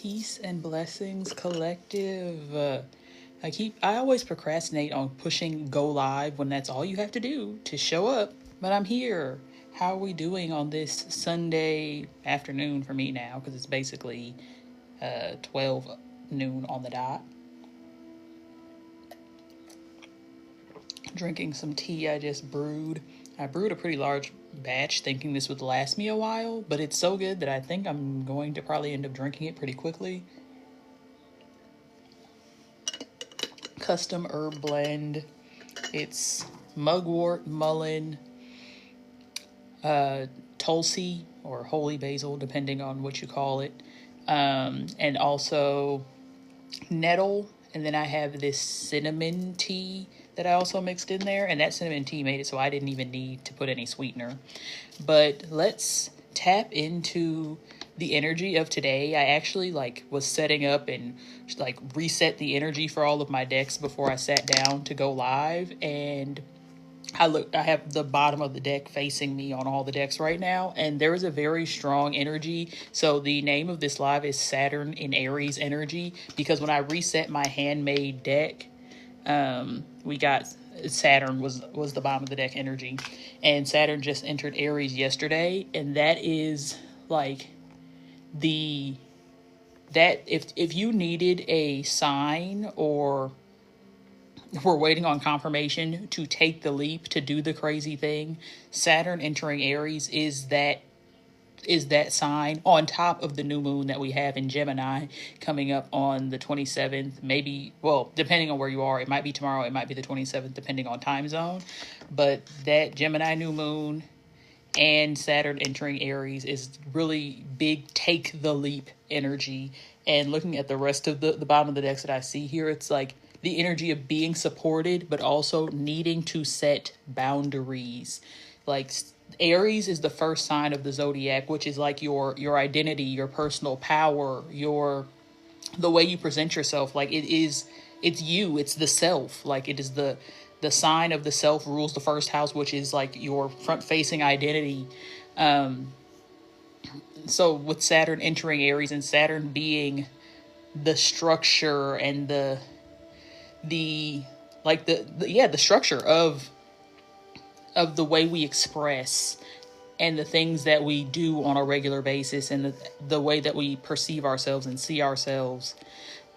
Peace and blessings, collective. I always procrastinate on pushing go live when that's all you have to do to show up, but I'm here. How are we doing on this Sunday afternoon for me now? Because it's basically 12 noon on the dot. Drinking some tea I just brewed. I brewed a pretty large batch thinking this would last me a while, but it's so good that I think I'm going to probably end up drinking it pretty quickly. Custom herb blend. It's mugwort, mullein, tulsi or holy basil, depending on what you call it, and also nettle. And then I have this cinnamon tea that I also mixed in there, and that cinnamon tea made it so I didn't even need to put any sweetener. But let's tap into the energy of today. I actually was setting up and reset the energy for all of my decks before I sat down to go live, and I have the bottom of the deck facing me on all the decks right now, and there is a very strong energy. So the name of this live is Saturn in Aries energy, because when I reset my handmade deck, we got Saturn was the bottom of the deck energy, and Saturn just entered Aries yesterday, and that is if you needed a sign or we're waiting on confirmation to take the leap, to do the crazy thing, Saturn entering Aries is that sign, on top of the new moon that we have in Gemini coming up on the 27th. Maybe, well, depending on where you are, it might be tomorrow, it might be the 27th, depending on time zone. But that Gemini new moon and Saturn entering Aries is really big take the leap energy. And looking at the rest of the bottom of the decks that I see here, it's the energy of being supported, but also needing to set boundaries. Aries is the first sign of the zodiac, which is your identity, your personal power, the way you present yourself. It's you, it's the self. It is the sign of the self rules the first house, which is your front facing identity. So with Saturn entering Aries and Saturn being the structure and the structure of the way we express and the things that we do on a regular basis, and the way that we perceive ourselves and see ourselves,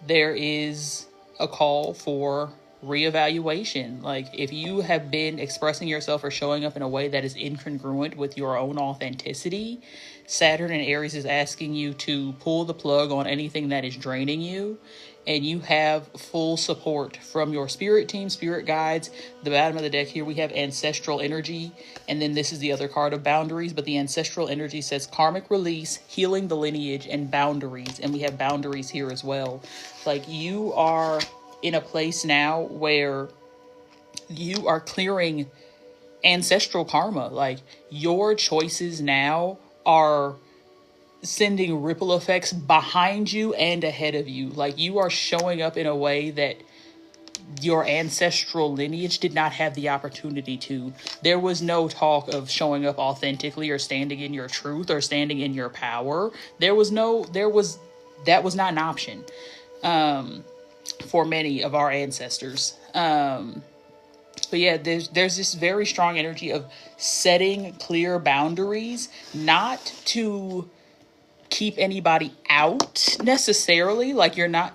there is a call for reevaluation. If you have been expressing yourself or showing up in a way that is incongruent with your own authenticity, Saturn and Aries is asking you to pull the plug on anything that is draining you. And you have full support from your spirit team, spirit guides. The bottom of the deck here, we have ancestral energy. And then this is the other card of boundaries. But the ancestral energy says karmic release, healing the lineage, and boundaries. And we have boundaries here as well. You are in a place now where you are clearing ancestral karma. Your choices now are sending ripple effects behind you and ahead of you. You are showing up in a way that your ancestral lineage did not have the opportunity to. There was no talk of showing up authentically or standing in your truth or standing in your power. That was not an option for many of our ancestors. But yeah, there's this very strong energy of setting clear boundaries, not to keep anybody out necessarily.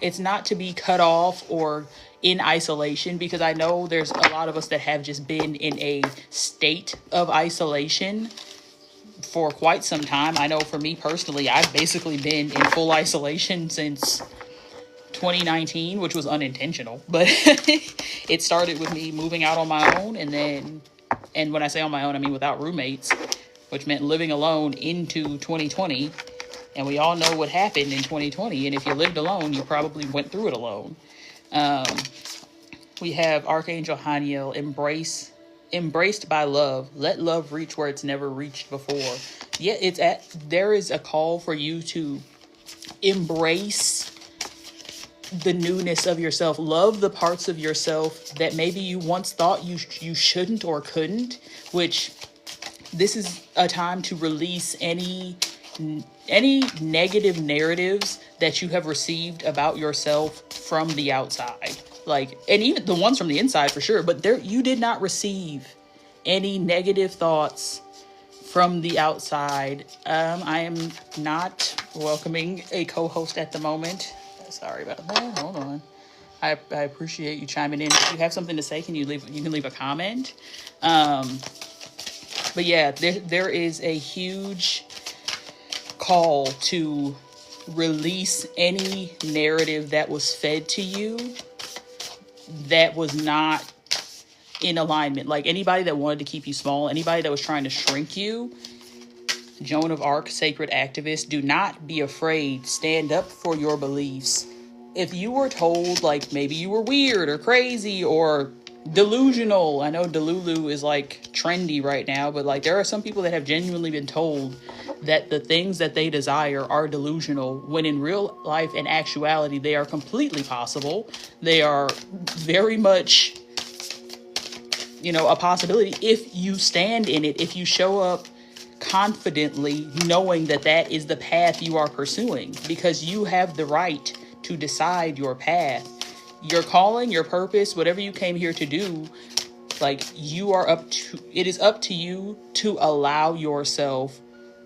It's not to be cut off or in isolation, because I know there's a lot of us that have just been in a state of isolation for quite some time. I know for me personally, I've basically been in full isolation since 2019, which was unintentional, but it started with me moving out on my own, and when I say on my own, I mean without roommates, which meant living alone into 2020. And we all know what happened in 2020. And if you lived alone, you probably went through it alone. We have Archangel Haniel, embraced by love. Let love reach where it's never reached before. Yeah, there is a call for you to embrace the newness of yourself. Love the parts of yourself that maybe you once thought you shouldn't or couldn't, which this is a time to release any any negative narratives that you have received about yourself from the outside. Like, and even the ones from the inside for sure, but there, you did not receive any negative thoughts from the outside. I am not welcoming a co-host at the moment. Sorry about that. Hold on. I appreciate you chiming in. If you have something to say, you can leave a comment. But yeah, there is a huge call to release any narrative that was fed to you that was not in alignment. Like anybody that wanted to keep you small, anybody that was trying to shrink you. Joan of Arc, sacred activist, do not be afraid. Stand up for your beliefs. If you were told, like, maybe you were weird or crazy or delusional. I know Delulu is like trendy right now, but like there are some people that have genuinely been told that the things that they desire are delusional, when in real life and actuality, they are completely possible. They are very much, a possibility if you stand in it, if you show up confidently, knowing that that is the path you are pursuing, because you have the right to decide your path, your calling, your purpose, whatever you came here to do. Like, it is up to you to allow yourself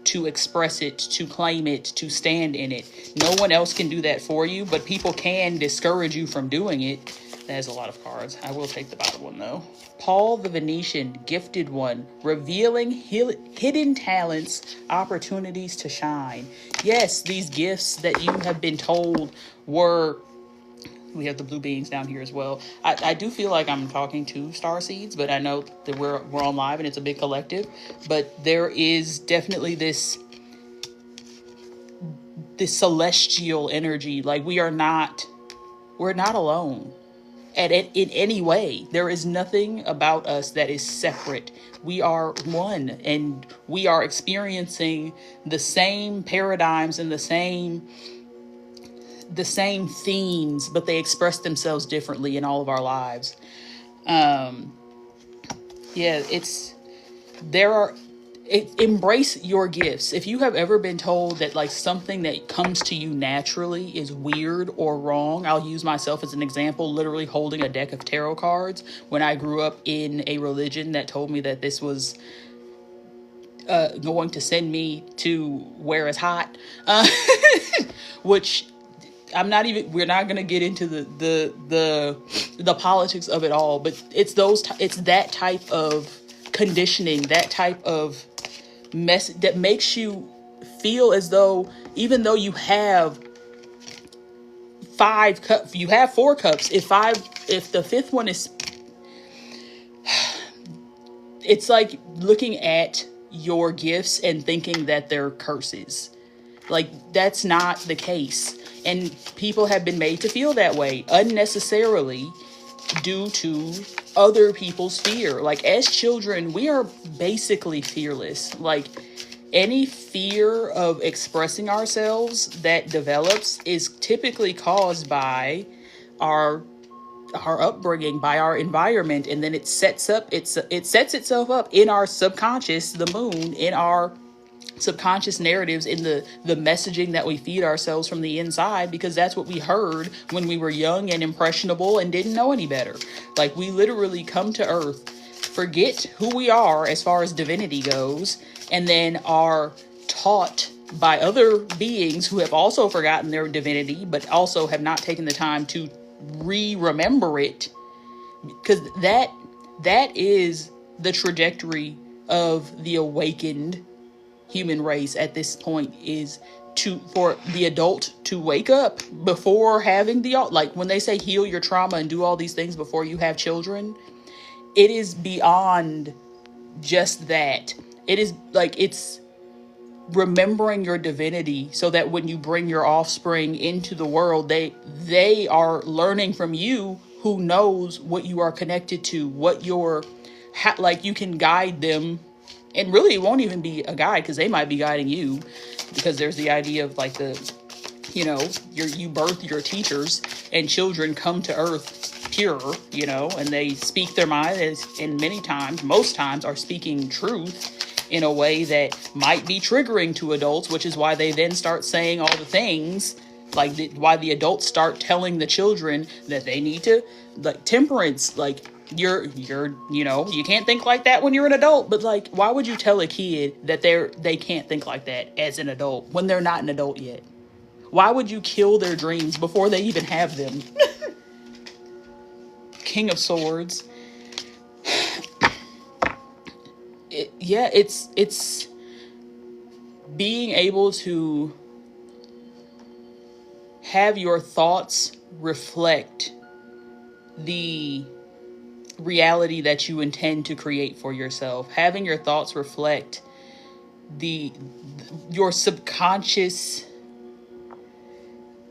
to express it, to claim it, to stand in it. No one else can do that for you, but people can discourage you from doing it. That has a lot of cards. I will take the bottom one though. Paul the Venetian, gifted one, revealing hidden talents, opportunities to shine. Yes, these gifts that you have been told were... We have the blue beings down here as well. I do feel like I'm talking to star seeds, but I know that we're on live and it's a big collective. But there is definitely this celestial energy. Like we're not alone in any way. There is nothing about us that is separate. We are one, and we are experiencing the same paradigms and the same themes, but they express themselves differently in all of our lives. Embrace your gifts. If you have ever been told that like something that comes to you naturally is weird or wrong, I'll use myself as an example, literally holding a deck of tarot cards when I grew up in a religion that told me that this was going to send me to where it's hot, which we're not going to get into the politics of it all, but it's that type of conditioning, that type of mess that makes you feel as though, even though you have 5 cups, you have 4 cups. If the 5th one is, it's like looking at your gifts and thinking that they're curses. Like, that's not the case. And people have been made to feel that way unnecessarily due to other people's fear. Like, as children, we are basically fearless. Like, any fear of expressing ourselves that develops is typically caused by our upbringing, by our environment, and then it sets itself up in our subconscious, the moon, in our subconscious narratives, in the messaging that we feed ourselves from the inside, because that's what we heard when we were young and impressionable and didn't know any better. Like, we literally come to earth, forget who we are as far as divinity goes, and then are taught by other beings who have also forgotten their divinity, but also have not taken the time to remember it, because that is the trajectory of the awakened human race at this point, is for the adult to wake up before having like when they say heal your trauma and do all these things before you have children, it is beyond just that. It is like, it's remembering your divinity so that when you bring your offspring into the world, they are learning from you, who knows what you are connected to, what like you can guide them. And really, it won't even be a guide, because they might be guiding you, because there's the idea of like you birth your teachers, and children come to earth pure, and they speak their mind, and most times are speaking truth. in a way that might be triggering to adults, which is why they then start saying all the things, like why the adults start telling the children that they need to, like, temperance, like, you're you can't think like that when you're an adult. But like, why would you tell a kid that they can't think like that as an adult when they're not an adult yet? Why would you kill their dreams before they even have them? King of Swords. It's being able to have your thoughts reflect the reality that you intend to create for yourself. Having your thoughts reflect your subconscious,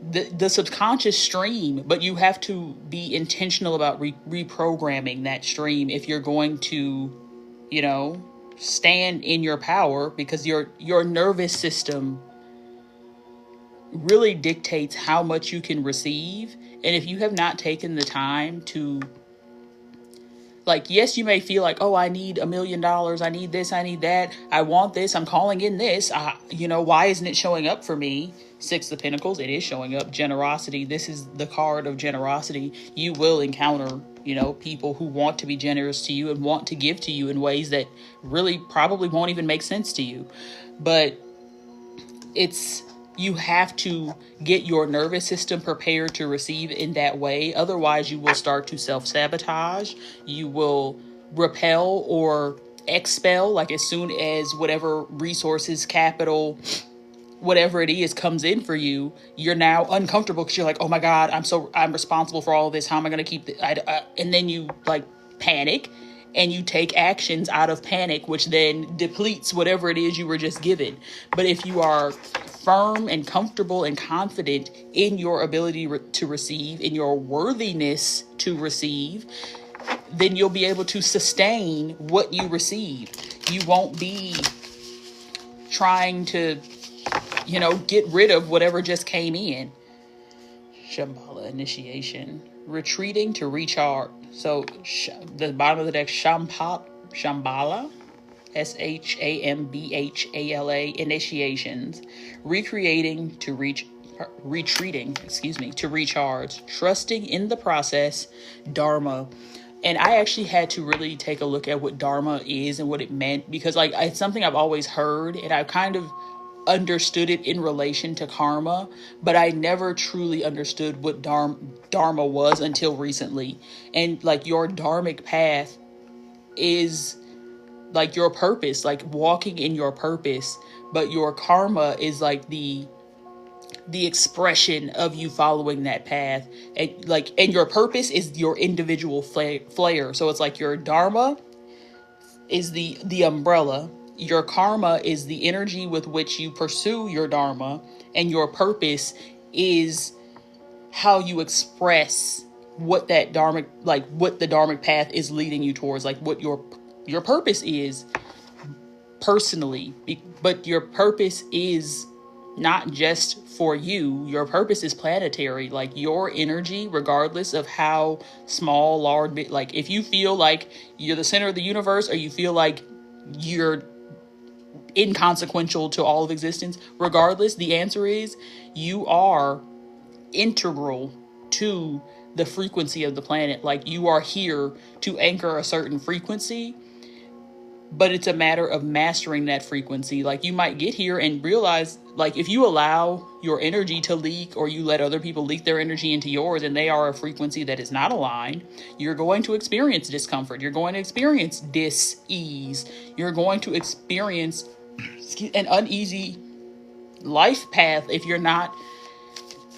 the subconscious stream, but you have to be intentional about reprogramming that stream if you're going to, stand in your power, because your nervous system really dictates how much you can receive. And if you have not taken the time to, like, yes, you may feel like, oh, I need $1 million. I need this. I need that. I want this. I'm calling in this. Why isn't it showing up for me? Six of Pentacles, it is showing up. Generosity. This is the card of generosity. You will encounter, people who want to be generous to you and want to give to you in ways that really probably won't even make sense to you. But you have to get your nervous system prepared to receive in that way. Otherwise, you will start to self-sabotage. You will repel or expel, like, as soon as whatever resources, capital, whatever it is comes in for you, you're now uncomfortable because you're like, oh my God, I'm responsible for all of this. How am I going to keep and then you like panic and you take actions out of panic, which then depletes whatever it is you were just given. But if you are firm and comfortable and confident in your ability to receive, in your worthiness to receive, then you'll be able to sustain what you receive. You won't be trying to, get rid of whatever just came in. Shambhala initiation. Retreating to recharge. So the bottom of the deck, Shambhala, Shambhala, initiations. Retreating to recharge. Trusting in the process, Dharma. And I actually had to really take a look at what Dharma is and what it meant, because like it's something I've always heard and I've kind of understood it in relation to karma, but I never truly understood what Dharma was until recently. And like your dharmic path is like your purpose, like walking in your purpose, but your karma is like the expression of you following that path. And your purpose is your individual flair. So it's like your dharma is the umbrella, your karma is the energy with which you pursue your dharma, and your purpose is how you express what that dharmic, like what the dharmic path is leading you towards, like what your purpose is personally. But your purpose is not just for you. Your purpose is planetary. Like your energy, regardless of how small, large, like if you feel like you're the center of the universe, or you feel like you're inconsequential to all of existence, regardless, the answer is you are integral to the frequency of the planet. Like you are here to anchor a certain frequency, but it's a matter of mastering that frequency. Like you might get here and realize, like if you allow your energy to leak, or you let other people leak their energy into yours, and they are a frequency that is not aligned, you're going to experience discomfort. You're going to experience dis-ease. You're going to experience an uneasy life path if you're not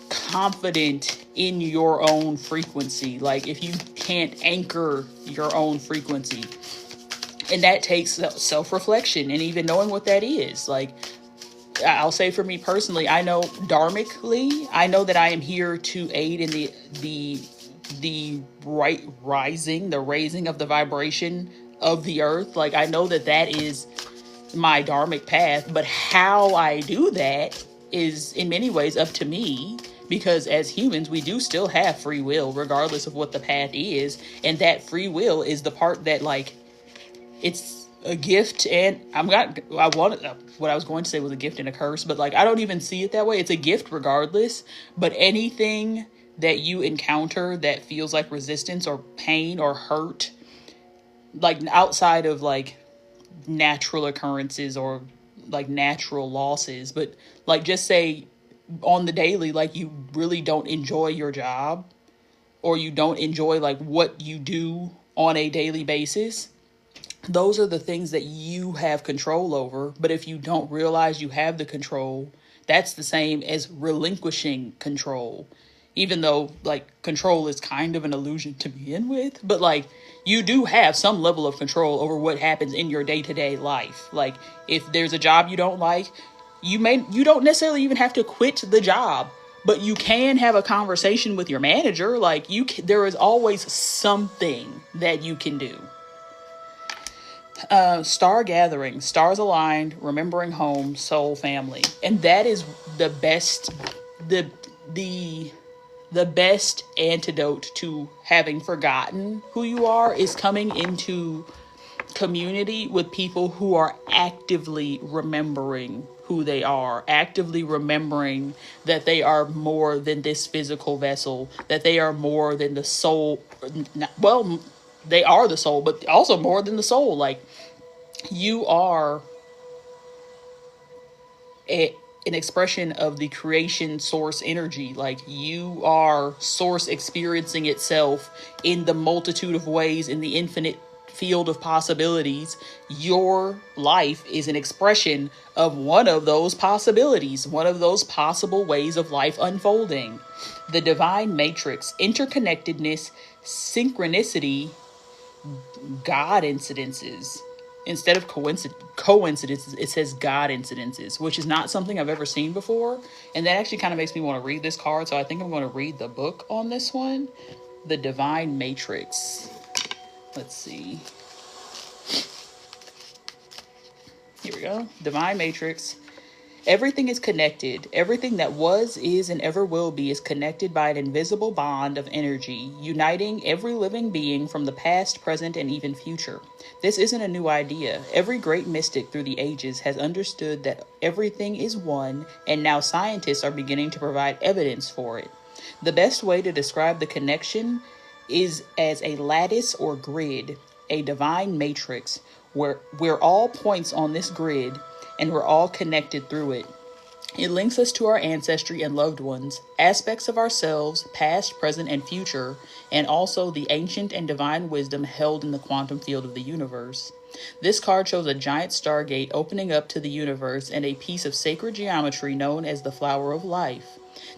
confident in your own frequency. Like if you can't anchor your own frequency. And that takes self-reflection and even knowing what that is. Like I'll say for me personally, I know dharmically, I know that I am here to aid in the raising of the vibration of the earth. Like I know that is my dharmic path, but how I do that is in many ways up to me, because as humans, we do still have free will, regardless of what the path is. And that free will is the part that, like, it's a gift, and what I was going to say was a gift and a curse, but like I don't even see it that way. It's a gift regardless, but anything that you encounter that feels like resistance or pain or hurt, like outside of like natural occurrences or like natural losses, but like just say on the daily, like you really don't enjoy your job or you don't enjoy like what you do on a daily basis, those are the things that you have control over. But if you don't realize you have the control, that's the same as relinquishing control. Even though like control is kind of an illusion to begin with, but like you do have some level of control over what happens in your day-to-day life. Like if there's a job you don't like, you don't necessarily even have to quit the job, but you can have a conversation with your manager. Like there is always something that you can do. Star gathering, stars aligned, remembering home, soul, family. And that is the best, the best antidote to having forgotten who you are is coming into community with people who are actively remembering who they are, actively remembering that they are more than this physical vessel, that they are more than the soul. Well, they are the soul, but also more than the soul. Like you are an expression of the creation source energy. Like you are source experiencing itself in the multitude of ways, in the infinite field of possibilities. Your life is an expression of one of those possibilities, one of those possible ways of life unfolding. The divine matrix, interconnectedness, synchronicity, God incidences. Instead of coincidences, it says God incidences, which is not something I've ever seen before. And that actually kind of makes me want to read this card. So I think I'm going to read the book on this one. The Divine Matrix. Let's see. Here we go. Divine Matrix. Everything is connected. Everything that was, is, and ever will be is connected by an invisible bond of energy, uniting every living being from the past, present, and even future. This isn't a new idea. Every great mystic through the ages has understood that everything is one, and now scientists are beginning to provide evidence for it. The best way to describe the connection is as a lattice or grid, a divine matrix, where we're all points on this grid, and we're all connected through it. It links us to our ancestry and loved ones, aspects of ourselves, past, present, and future, and also the ancient and divine wisdom held in the quantum field of the universe. This card shows a giant stargate opening up to the universe and a piece of sacred geometry known as the flower of life.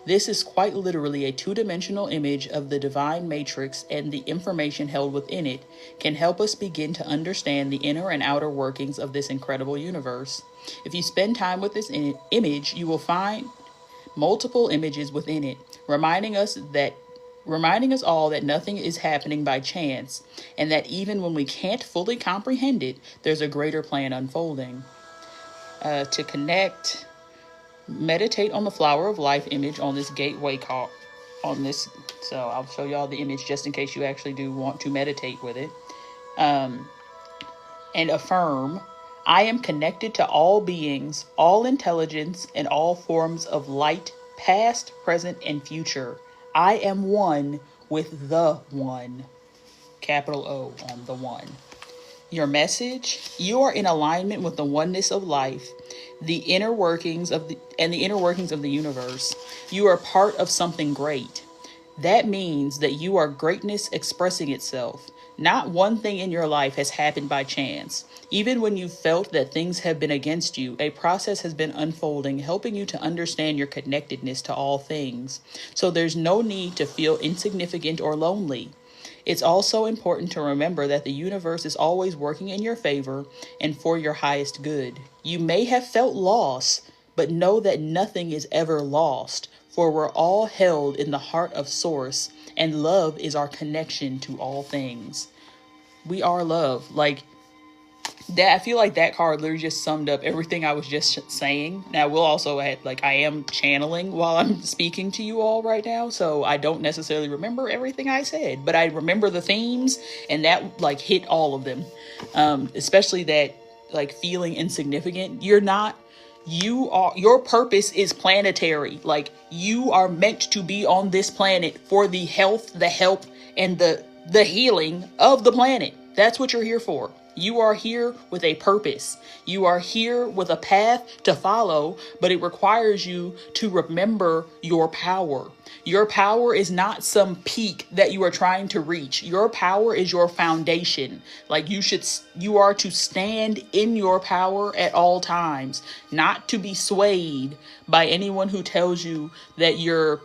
This is quite literally a two-dimensional image of the divine matrix, and the information held within it can help us begin to understand the inner and outer workings of this incredible universe. If you spend time with this image, you will find multiple images within it, reminding us all that nothing is happening by chance, and that even when we can't fully comprehend it, there's a greater plan unfolding. To connect, meditate on the flower of life image on this gateway card. So I'll show y'all the image just in case you actually do want to meditate with it. And affirm, I am connected to all beings, all intelligence, and all forms of light, past, present, and future. I am one with the one. Capital O on the one. Your message, you are in alignment with the oneness of life, the inner workings of the universe. You are part of something great. That means that you are greatness expressing itself. Not one thing in your life has happened by chance. Even when you felt that things have been against you, a process has been unfolding, helping you to understand your connectedness to all things. So there's no need to feel insignificant or lonely. It's also important to remember that the universe is always working in your favor and for your highest good. You may have felt loss, but know that nothing is ever lost, for we're all held in the heart of Source, and love is our connection to all things. We are love. Like, that, I feel like that card literally just summed up everything I was just saying. Now, we'll also add, like, I am channeling while I'm speaking to you all right now, so I don't necessarily remember everything I said, but I remember the themes, and that, like, hit all of them. Especially that, like, feeling insignificant. Your purpose is planetary. Like, you are meant to be on this planet for the health, the help, and the healing of the planet. That's what you're here for. You are here with a purpose. You are here with a path to follow, but it requires you to remember your power. Your power is not some peak that you are trying to reach. Your power is your foundation. Like, you are to stand in your power at all times, not to be swayed by anyone who tells you that you're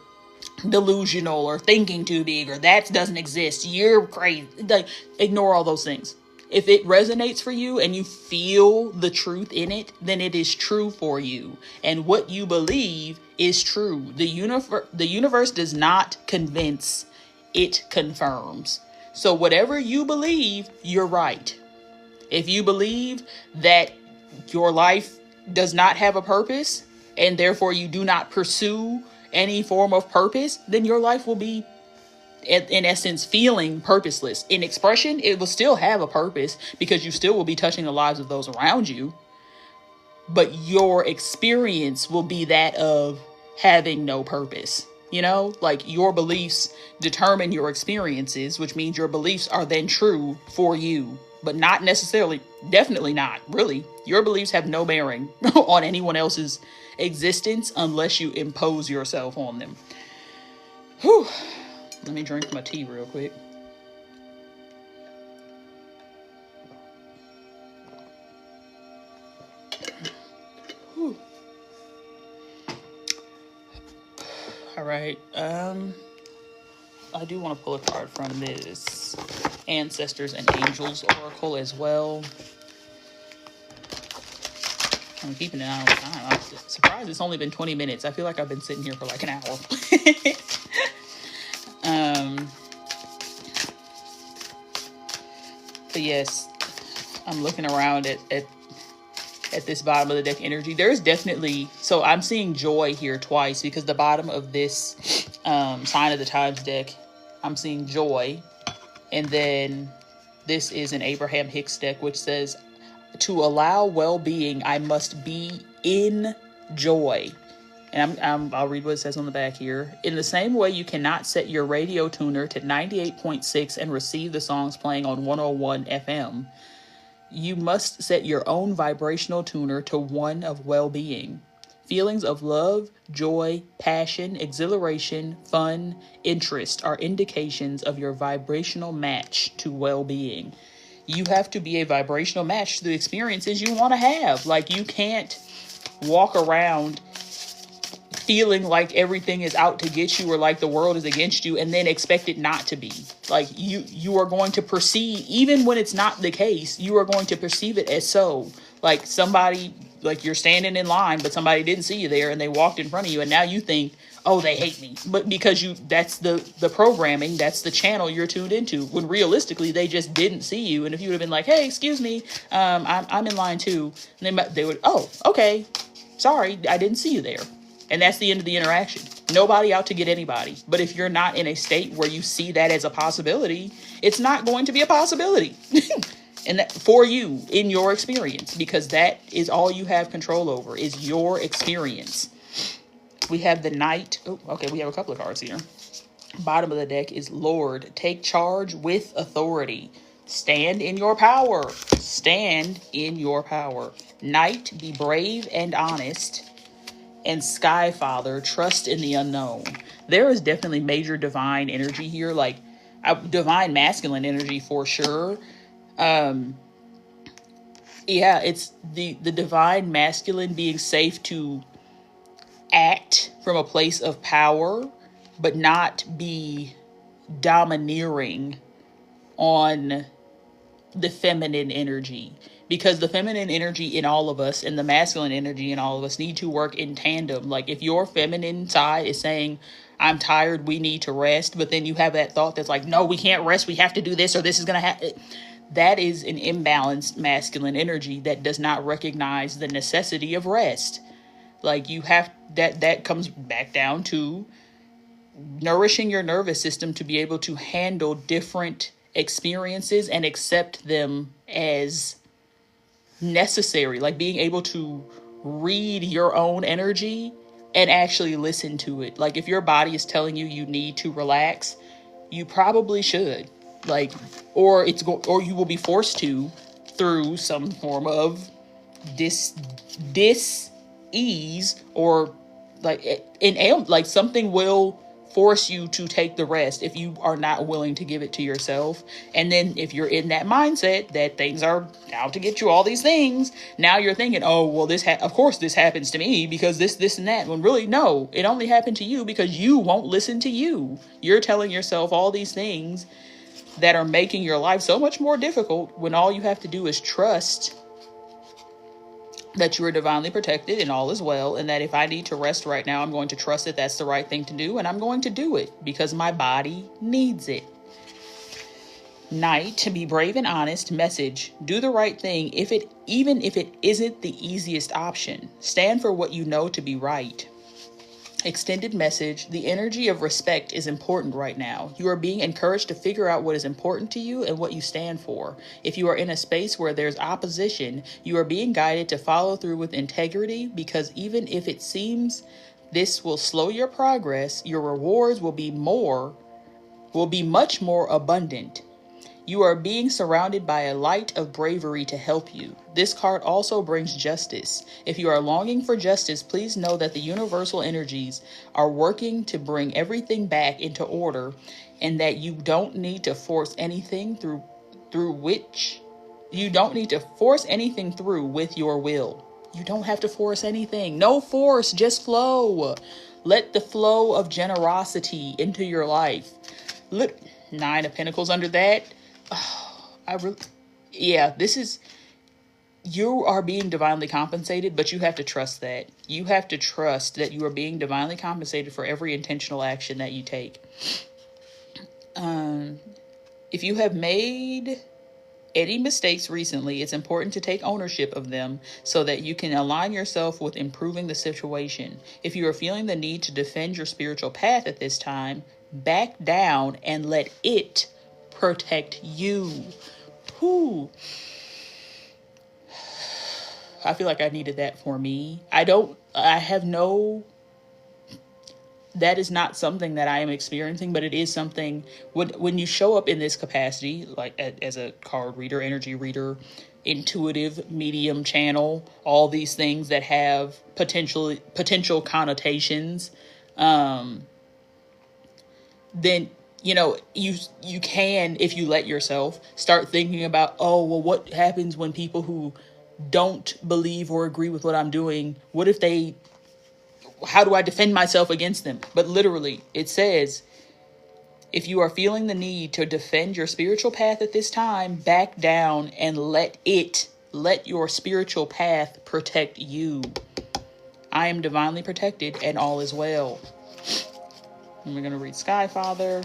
delusional or thinking too big or that doesn't exist. You're crazy. Like, ignore all those things. If it resonates for you and you feel the truth in it, then it is true for you. And what you believe is true. The universe does not convince, it confirms. So whatever you believe, you're right. If you believe that your life does not have a purpose and therefore you do not pursue any form of purpose, then your life will be, in essence, feeling purposeless. In expression, it will still have a purpose because you still will be touching the lives of those around you. But your experience will be that of having no purpose. You know, like, your beliefs determine your experiences, which means your beliefs are then true for you, but not necessarily, definitely not, really. Your beliefs have no bearing on anyone else's existence unless you impose yourself on them. Whew. Let me drink my tea real quick. Whew. All right. I do want to pull a card from this Ancestors and Angels Oracle as well. I'm keeping an eye on time. I'm surprised it's only been 20 minutes. I feel like I've been sitting here for like an hour. But yes, I'm looking around at this bottom of the deck energy. There's definitely, so I'm seeing joy here twice, because the bottom of this Sign of the Times deck, I'm seeing joy. And then this is an Abraham Hicks deck, which says, to allow well-being, I must be in joy. And I'll read what it says on the back here. In the same way you cannot set your radio tuner to 98.6 and receive the songs playing on 101 FM, you must set your own vibrational tuner to one of well-being. Feelings of love, joy, passion, exhilaration, fun, interest are indications of your vibrational match to well-being. You have to be a vibrational match to the experiences you want to have. Like, you can't walk around feeling like everything is out to get you or like the world is against you and then expect it not to be. Like, you are going to perceive, even when it's not the case, you are going to perceive it as so. Like, somebody, like, you're standing in line, but somebody didn't see you there and they walked in front of you, and now you think, oh, they hate me. But because that's the programming, that's the channel you're tuned into, when realistically they just didn't see you. And if you would have been like, hey, excuse me, I'm in line too, and they would, oh, okay, sorry, I didn't see you there. And that's the end of the interaction. Nobody out to get anybody. But if you're not in a state where you see that as a possibility, it's not going to be a possibility. And that, for you, in your experience, because that is all you have control over, is your experience. We have the Knight. Oh, okay, we have a couple of cards here. Bottom of the deck is Lord. Take charge with authority. Stand in your power. Stand in your power. Knight, be brave and honest. And Skyfather, trust in the unknown. There is definitely major divine energy here, like divine masculine energy for sure. Yeah, it's the divine masculine being safe to act from a place of power, but not be domineering on the feminine energy. Because the feminine energy in all of us and the masculine energy in all of us need to work in tandem. Like, if your feminine side is saying, I'm tired, we need to rest, but then you have that thought that's like, no, we can't rest, we have to do this, or this is going to happen. that is an imbalanced masculine energy that does not recognize the necessity of rest. Like you have that comes back down to nourishing your nervous system to be able to handle different experiences and accept them as necessary, like being able to read your own energy and actually listen to it. Like if your body is telling you you need to relax, you probably should. Like or you will be forced to through some form of dis ease, or like something will force you to take the rest if you are not willing to give it to yourself. And then if you're in that mindset that things are out to get you, all these things, now you're thinking, oh well, of course this happens to me because this and that, when really no, it only happened to you because you won't listen to you. You're telling yourself all these things that are making your life so much more difficult, when all you have to do is trust that you are divinely protected and all is well, and that if I need to rest right now, I'm going to trust that that's the right thing to do, and I'm going to do it because my body needs it. Knight, to be brave and honest. Message, do the right thing even if it isn't the easiest option. Stand for what you know to be right. Extended message, the energy of respect is important right now. You are being encouraged to figure out what is important to you and what you stand for. If you are in a space where there's opposition, you are being guided to follow through with integrity, because even if it seems this will slow your progress, your rewards will be much more abundant. You are being surrounded by a light of bravery to help you. This card also brings justice. If you are longing for justice, please know that the universal energies are working to bring everything back into order, and that you don't need to force anything through with your will. You don't have to force anything. No force, just flow. Let the flow of generosity into your life. Look, 9 of Pentacles under that. You are being divinely compensated, but you have to trust that. You have to trust that you are being divinely compensated for every intentional action that you take. If you have made any mistakes recently, it's important to take ownership of them so that you can align yourself with improving the situation. If you are feeling the need to defend your spiritual path at this time, back down and let it protect you. Whew. I feel like I needed that for me. That is not something that I am experiencing, but it is something when you show up in this capacity, like as a card reader, energy reader, intuitive medium channel, all these things that have potential connotations, then you can, if you let yourself, start thinking about, oh well, what happens when people who don't believe or agree with what I'm doing, how do I defend myself against them? But literally it says, if you are feeling the need to defend your spiritual path at this time, back down and let your spiritual path protect you. I am divinely protected and all is well. And we're going to read Sky Father.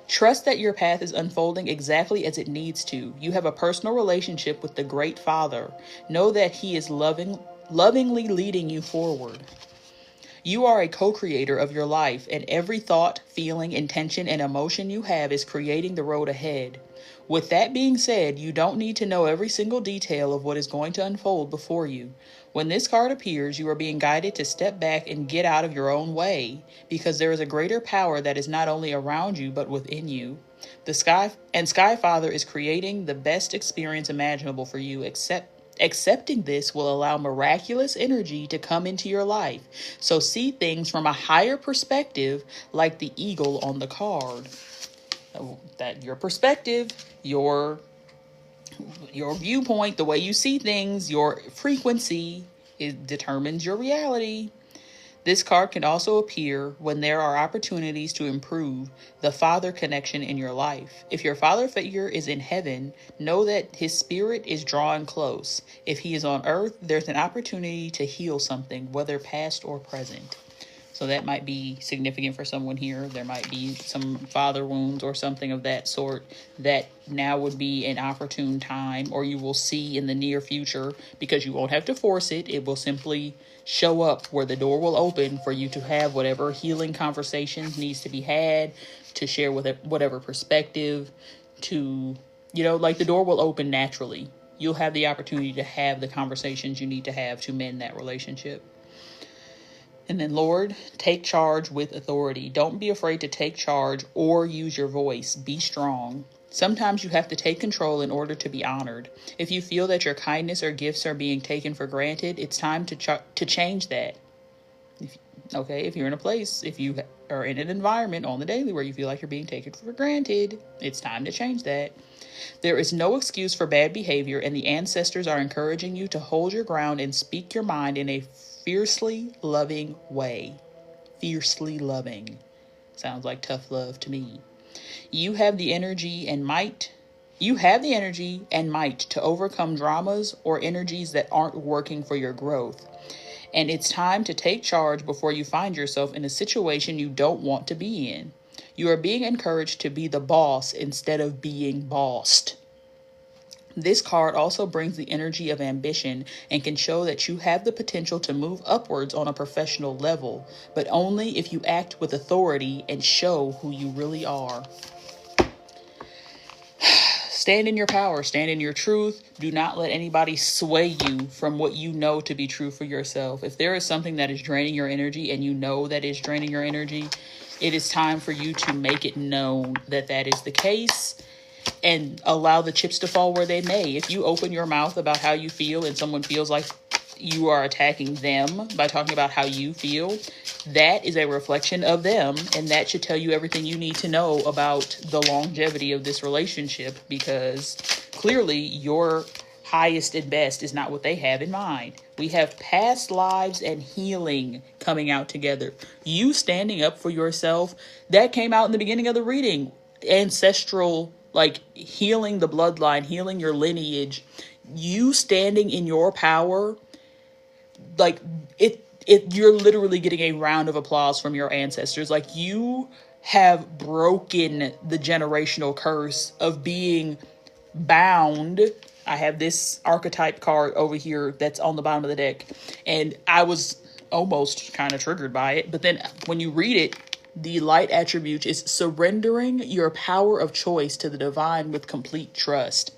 Trust that your path is unfolding exactly as it needs to. You have a personal relationship with the Great Father. Know that He is lovingly leading you forward. You are a co-creator of your life, and every thought, feeling, intention, and emotion you have is creating the road ahead. With that being said, you don't need to know every single detail of what is going to unfold before you. When this card appears, you are being guided to step back and get out of your own way, because there is a greater power that is not only around you, but within you. The Sky Father is creating the best experience imaginable for you. Accepting this will allow miraculous energy to come into your life. So see things from a higher perspective, like the eagle on the card. That your perspective, your viewpoint, the way you see things, your frequency, it determines your reality. This card can also appear when there are opportunities to improve the father connection in your life. If your father figure is in heaven, know that his spirit is drawing close. If he is on earth, there's an opportunity to heal something, whether past or present. So that might be significant for someone here. There might be some father wounds or something of that sort that now would be an opportune time, or you will see in the near future, because you won't have to force it. It will simply show up where the door will open for you to have whatever healing conversations needs to be had, to share with whatever perspective, to, like the door will open naturally. You'll have the opportunity to have the conversations you need to have to mend that relationship. And then, Lord, take charge with authority. Don't be afraid to take charge or use your voice. Be strong. Sometimes you have to take control in order to be honored. If you feel that your kindness or gifts are being taken for granted, it's time to change that. If you're in a place, if you are in an environment on the daily where you feel like you're being taken for granted, it's time to change that. There is no excuse for bad behavior, and the ancestors are encouraging you to hold your ground and speak your mind in a fiercely loving way. Fiercely loving. Sounds like tough love to me. You have the energy and might to overcome dramas or energies that aren't working for your growth. And it's time to take charge before you find yourself in a situation you don't want to be in. You are being encouraged to be the boss instead of being bossed. This card also brings the energy of ambition and can show that you have the potential to move upwards on a professional level, but only if you act with authority and show who you really are. Stand in your power, stand in your truth. Do not let anybody sway you from what you know to be true for yourself. If there is something that is draining your energy and you know that is draining your energy, it is time for you to make it known that that is the case and allow the chips to fall where they may. If you open your mouth about how you feel and someone feels like you are attacking them by talking about how you feel, that is a reflection of them, and that should tell you everything you need to know about the longevity of this relationship, because clearly your highest and best is not what they have in mind. We have past lives and healing coming out together. You standing up for yourself, that came out in the beginning of the reading. Ancestral, like healing the bloodline, healing your lineage, you standing in your power, like you're literally getting a round of applause from your ancestors. Like, you have broken the generational curse of being bound. I have this archetype card over here that's on the bottom of the deck, and I was almost kind of triggered by it. But then when you read it, the light attribute is surrendering your power of choice to the divine with complete trust.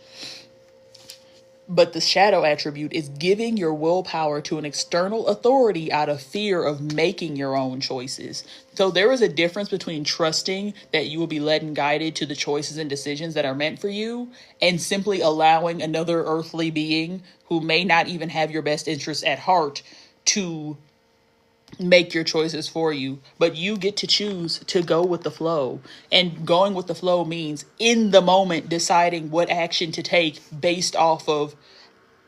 But the shadow attribute is giving your willpower to an external authority out of fear of making your own choices. So there is a difference between trusting that you will be led and guided to the choices and decisions that are meant for you, and simply allowing another earthly being who may not even have your best interests at heart to make your choices for you. But you get to choose to go with the flow. And going with the flow means in the moment deciding what action to take based off of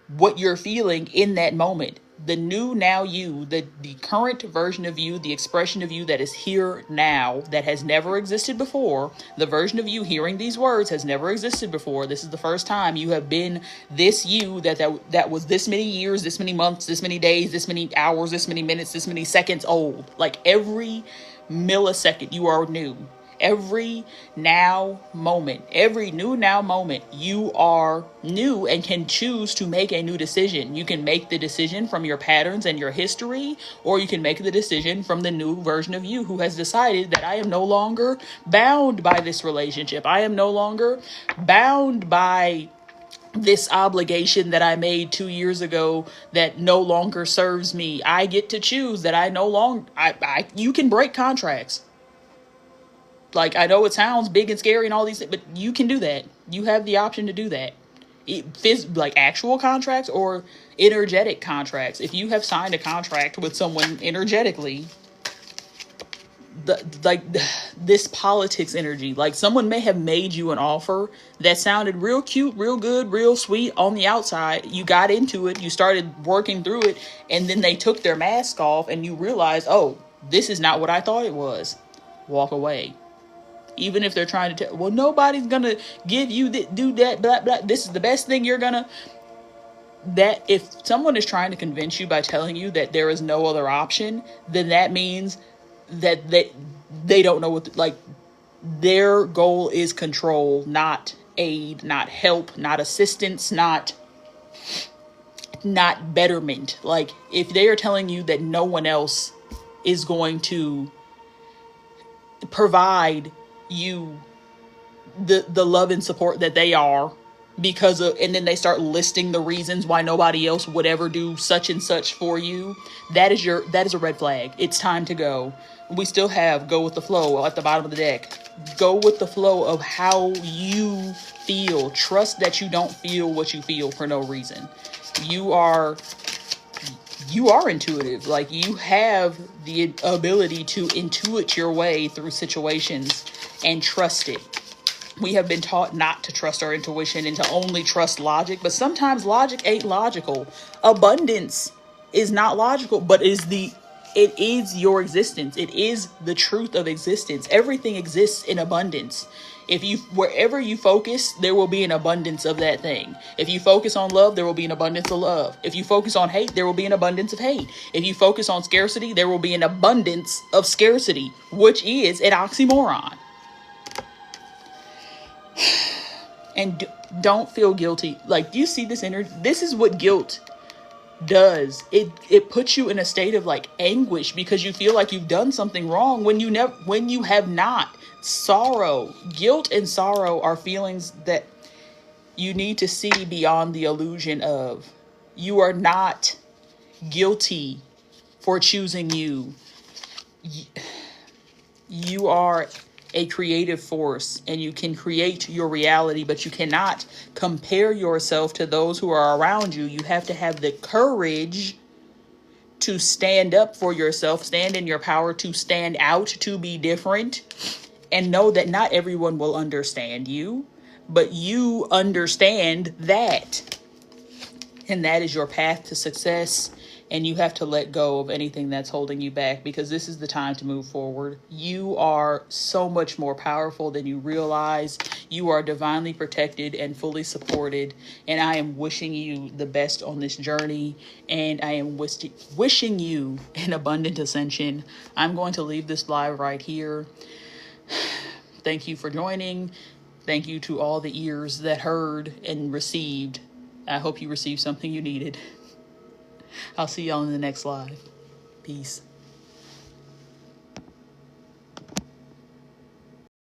what you're feeling in that moment. The new now you, the current version of you, the expression of you that is here now, that has never existed before. The version of you hearing these words has never existed before. This is the first time you have been this you that was this many years, this many months, this many days, this many hours, this many minutes, this many seconds old. Like every millisecond you are new. Every now moment, every new now moment, you are new and can choose to make a new decision. You can make the decision from your patterns and your history, or you can make the decision from the new version of you who has decided that I am no longer bound by this relationship. I am no longer bound by this obligation that I made 2 years ago that no longer serves me. I get to choose that I no longer, you can break contracts. Like, I know it sounds big and scary and all these things, but you can do that. You have the option to do that. Like actual contracts or energetic contracts. If you have signed a contract with someone energetically, this politics energy, like someone may have made you an offer that sounded real cute, real good, real sweet on the outside. You got into it, you started working through it, and then they took their mask off and you realize, oh, this is not what I thought it was. Walk away. Even if they're trying to tell, well, nobody's gonna give you that, do that, blah, blah. This is the best thing you're gonna. That if someone is trying to convince you by telling you that there is no other option, then that means that they don't know what, like, their goal is control, not aid, not help, not assistance, not betterment. Like, if they are telling you that no one else is going to provide you the love and support that they are, because of, and then they start listing the reasons why nobody else would ever do such and such for you, that is a red flag. It's time to go. We still have go with the flow at the bottom of the deck. Go with the flow of how you feel. Trust that you don't feel what you feel for no reason. You are intuitive. Like, you have the ability to intuit your way through situations and trust it. We have been taught not to trust our intuition and to only trust logic, but sometimes logic ain't logical. Abundance is not logical, but it is your existence. It is the truth of existence. Everything exists in abundance. Wherever you focus, there will be an abundance of that thing. If you focus on love, there will be an abundance of love. If you focus on hate, there will be an abundance of hate. If you focus on scarcity, there will be an abundance of scarcity, which is an oxymoron. And don't feel guilty. Like, you see this energy? This is what guilt does. It puts you in a state of, like, anguish because you feel like you've done something wrong when you have not. Sorrow, guilt and sorrow are feelings that you need to see beyond the illusion of. You are not guilty for choosing you. You are a creative force and you can create your reality, but you cannot compare yourself to those who are around you. You have to have the courage to stand up for yourself, stand in your power, to stand out, to be different, and know that not everyone will understand you, but you understand that. And that is your path to success. And you have to let go of anything that's holding you back, because this is the time to move forward. You are so much more powerful than you realize. You are divinely protected and fully supported. And I am wishing you the best on this journey. And I am wishing you an abundant ascension. I'm going to leave this live right here. Thank you for joining. Thank you to all the ears that heard and received. I hope you received something you needed. I'll see y'all in the next live. Peace.